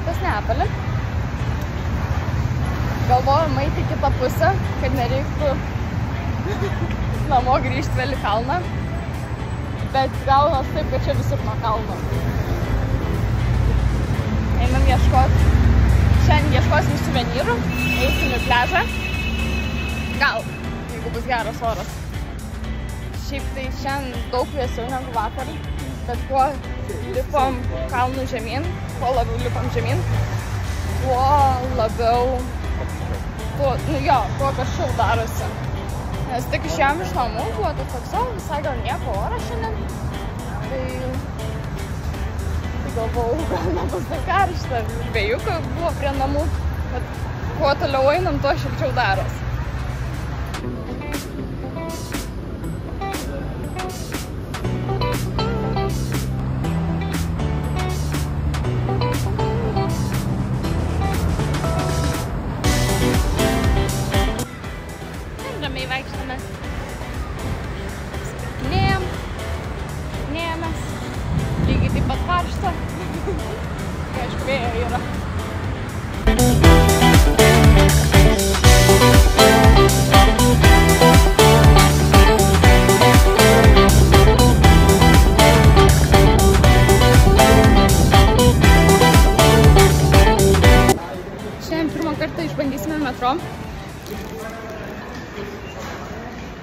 Šitas Neapolį. Galvojom eiti į kitą pusę, kad nereiktų namo grįžti vėl į kalną. Bet gaunas taip, kad čia visur nuo kalno. Einam ieškoti. Šiandien ieškosim suvenyrų, eisim į pliažą. Gal, jeigu bus geras oras. Šiaip tai šiandien daug vėsiau negu vakar, bet kuo lipom kalnų žemyn, kuo labiau lipom žemyn, tuo labiau, tuo karščiau darosi. Nes tik išėjom iš namų, buvo toks visai gal nieko oras šiandien. Tai galvojau, gal nebus dar karšta. Vėjuka buvo prie namų, bet kuo toliau einam, tuo šilčiau darosi.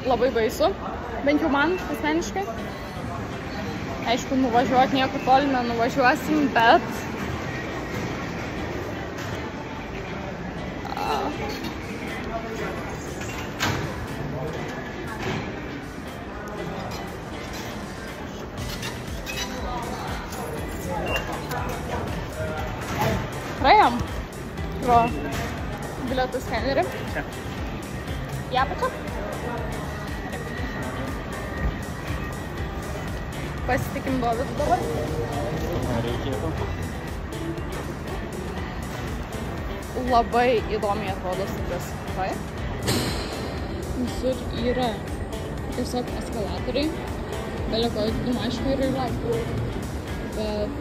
Labai baisu, bent jau man asmeniškai. Aišku, nuvažiuoti niekur toli nenuvažiuosim, bet praėjom pro bilietų skenerį. Čia. Į apačią? Pasitikim Dovydu dabar. Reikėtų. Labai įdomiai atrodo stotis. Visur yra tiesiog eskalatoriai. Beliko aišku ir yra. Bet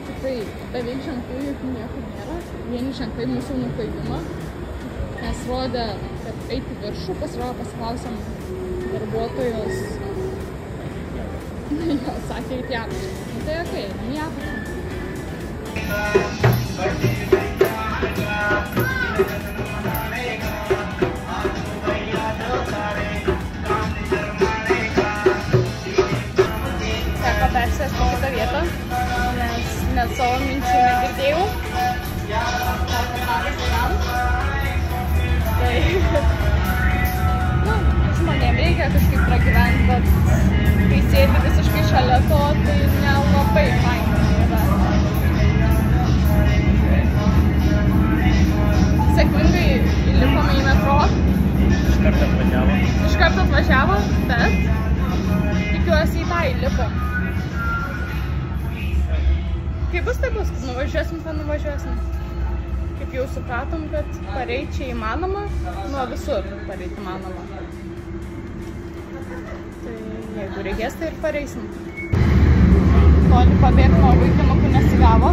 tikrai beveik ženklų jokių niekur nėra. Vieni ženklai mūsų nuklaidino. Nes rodė, kad eiti viršų, pasirodo pasiklausėm darbuotojos. Jo, sakė eiti į apačią. Tai okei, į apačią. Teko persėsti į kitą vietą, nes net savo minčių negirdėjau. Tai žmonėm reikia kažkaip pragyventi, bet kai sėdi visiškai šalia to, tai nelabai faina yra. Sėkmingai įlipome į metro. Iš karto atvažiavo, bet tikiuosi į tą įlipom. Kai bus, tai bus. Nuvažiuosim, tai nuvažiuosim. Kaip jau supratom, kad pareit čia įmanoma, nuo visur pareit įmanoma. Tai jeigu reikės, tai ir pareisim. Toli pabėgti nuo vaikinukų nesigavo.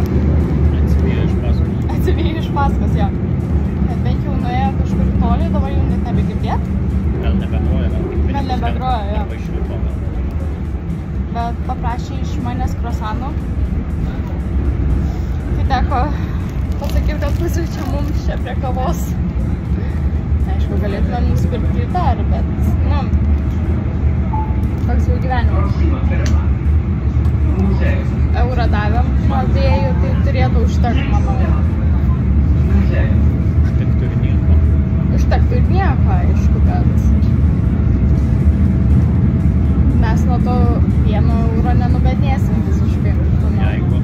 Atsivijo iš paskos, jo. Bet bent jau nuėjo kažkur toli, dabar jau net nebegirdėt. Gal nebegroja, Gal nebegroja, jo. Išlipo. Bet paprašė iš manęs krosanų. Tai teko pasakyti, kad pusryčia mums čia prie kavos. Aišku, galėtume nusipirkti ir dar, bet, toks jau gyvenimas. Eurą davėm nuo 2, tai turėtų užtekti, manau. Užtektų ir nieko. Užtektų ir nieko, aišku, bet mes nuo to 1 euro nenubednėsim visiškai. Jeigu.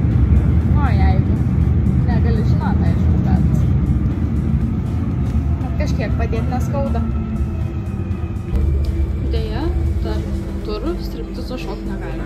Jeigu. Negali žinot, aišku, bet kažkiek padėti neskauda. Deja, tarp turų striptizo šokti negali.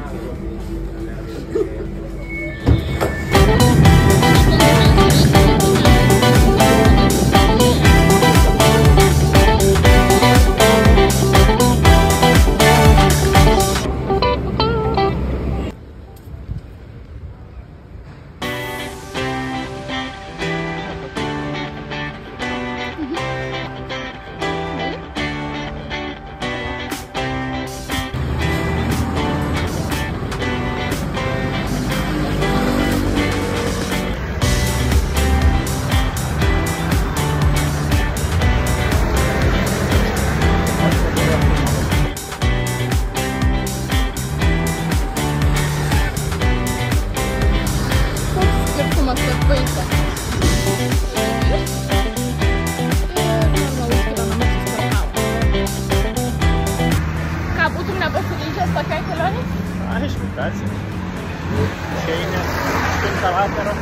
Išeini 8 vakaro,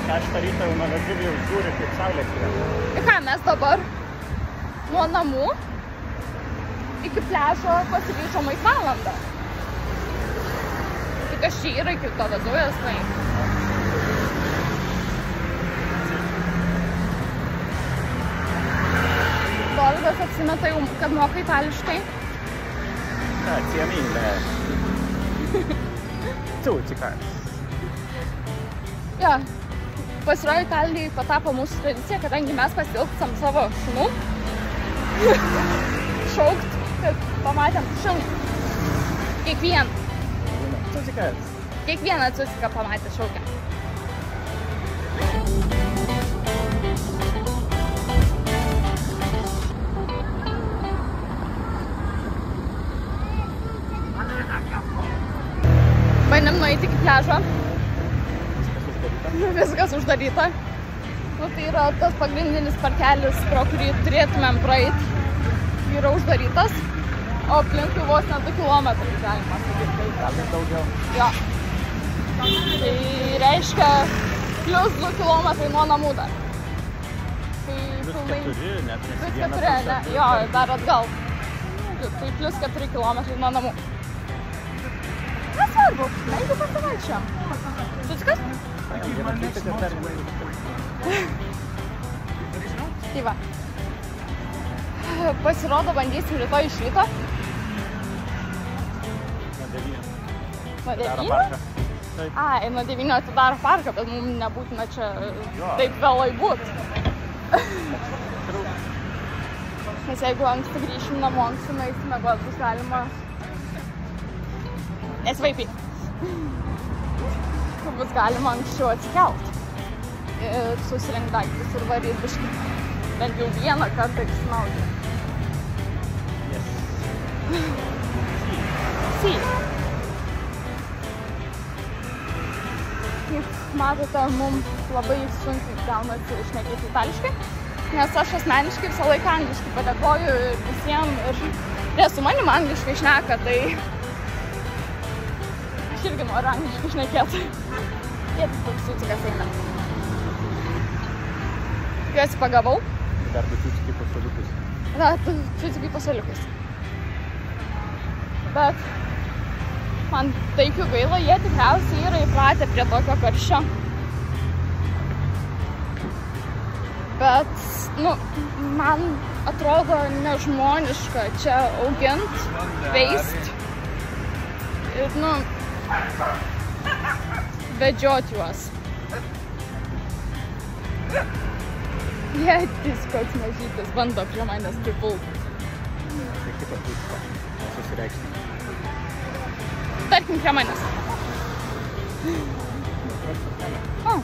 6 ryto jau nuo vežuvį jau žiūri, kaip saulė krenta. Ir ką, mes dabar nuo namų iki pliažo pasiryžom eit valandą. Tai kas čia yra iki to vezuvės, tai... Dolgas apsimeta jau, kad moka itališkai. Atsiemingą. Ciucikas. Jo, pasirodo Italijai patapo mūsų tradicija, kadangi mes pasilgstam savo šunų. Šaukt, kad pamatėm šunį. Kiekvieną. Ciucikas. Kiekvieną ciuciką pamatė šaukę. Bandėm nueiti iki pliažo. Viskas uždaryta. Nu, tai yra tas pagrindinis parkelis, pro kurį turėtumėm praeiti. Yra uždarytas. O aplinkui vos net 2 kilometrai galima sakyti. Gal ir daugiau. Jo. Tai reiškia plus 2 kilometrai nuo namų dar. Tai Plus 4, net plus nesi 4, ne, jo, dar atgal. Tai plus 4 kilometrai nuo namų. Nesvarbu, jeigu pasivaikščiam. Ciucikas? Tai va. Pasirodo, bandysim rytoj iš ryto. Nuo 9. Nuo 9? Taip. Ai, nuo 9 atidaro parką, bet mums nebūtina čia taip vėlai būt. Nes jeigu anksti grįšim namo, anksti nueisim miegot, bus galima nesvaipyti. Bus galima anksčiau atsikelt. Ir susirinkt daiktus ir varyt biškį. Bent jau vieną kartą išsmaudžia. Yes. Si. Kaip matote, mums labai sunkiai gaunasi šnekėti itališkai, nes aš asmeniškai visą laiką angliškai padėkoju visiems ir jie su manim angliškai šneka, tai aš irgi noriu angliškai šnekėti. Jie tik ciucikas eina. Juos pagavau. Dar 2 ciucikai pasaliukus. Na, ciucikai pasaliukus. Bet man taip jų gaila, jie tikriausiai yra įpratę prie tokio karščio. Bet, nu, man atrodo nežmoniška čia augint, veist ir, nu, vedžiot juos. Jėtis koks mažytis bando prie manęs pripult. Tai kaip atvyko, nesusireikšti. Tarkim prie manęs. O,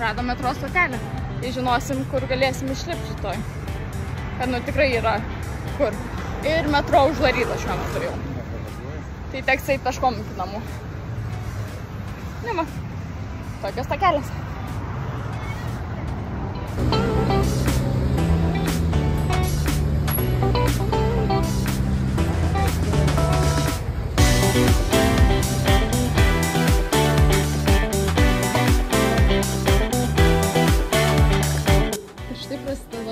radom metro stotelę. Tai žinosim, kur galėsim išlipti rytoj. Kad, nu, tikrai yra kur. Ir metro uždaryta šiuo metu jau. Tai teks eit taškom iki namų. Nu, va. Tokios takelės.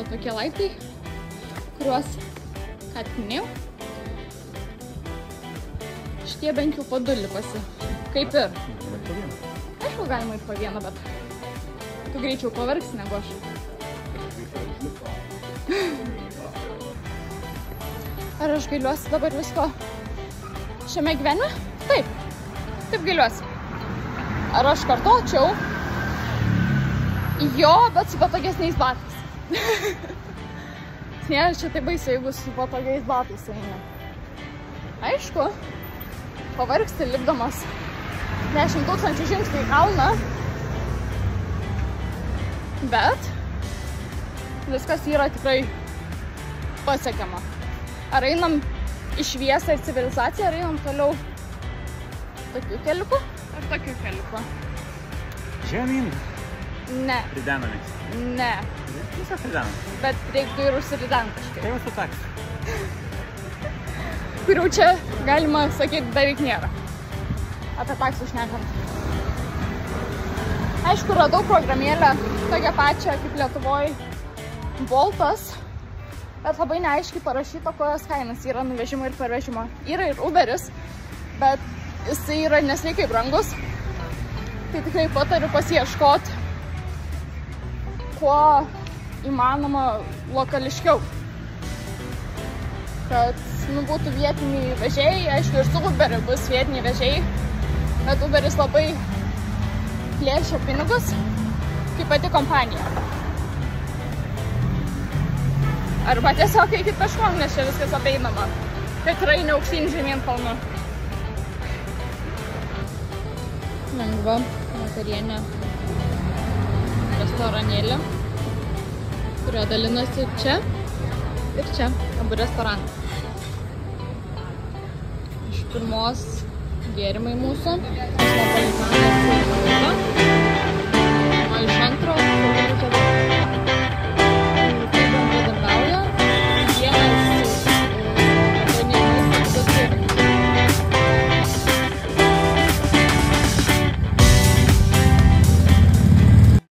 Tokie laiptai, kuriuos ką tik minėjau. Šitie bent jau po 2 lipasi. Kaip ir. Aišku, galima eit po vieną, bet tu greičiau pavargsi negu aš. Ar aš gailiuosi dabar visko šiame gyvenime? Taip. Taip gailiuosi. Ar aš kartočiau? Jo, bet su patogesniais batais. Nėra čia tai baisu, jeigu su patogiais batais eina. Aišku, pavargsti lipdamas 10 000 žingsnių į kalną, bet viskas yra tikrai pasiekiama. Ar einam į šviesą ir civilizaciją, ar einam toliau tokiu keliuku, ar tokiu keliuku? Žemyn. Ne. Ridenamės. Ne. Visą ridenam. Bet reiktų ir užsirident kažkaip. Tai jūsų taks. Kurių čia, galima sakyti, beveik nėra. apie taksų šnekant. Aišku, radau programėlę tokią pačią kaip Lietuvoje Boltas, bet labai neaiškiai parašyta, kokios kainas yra nuvežimo ir parvežimo. Yra ir Uberis, bet jisai yra nesveikai brangus. Tai tikrai patariu pasiieškoti kuo įmanoma lokališkiau. Kad būtų vietiniai vežėjai, aišku, ir su Uberiu bus vietiniai vežėjai, bet Uberis labai plėšia pinigus, kaip pati kompanija. Arba tiesiog eikit peškom, nes čia viskas apeinama. Tikrai ne aukštyn žemyn kalnu. Lengva vakarienė restoranėlė, kurio dalinasi čia ir čia, abu restoranai. Iš pirmos gėrimai mūsų.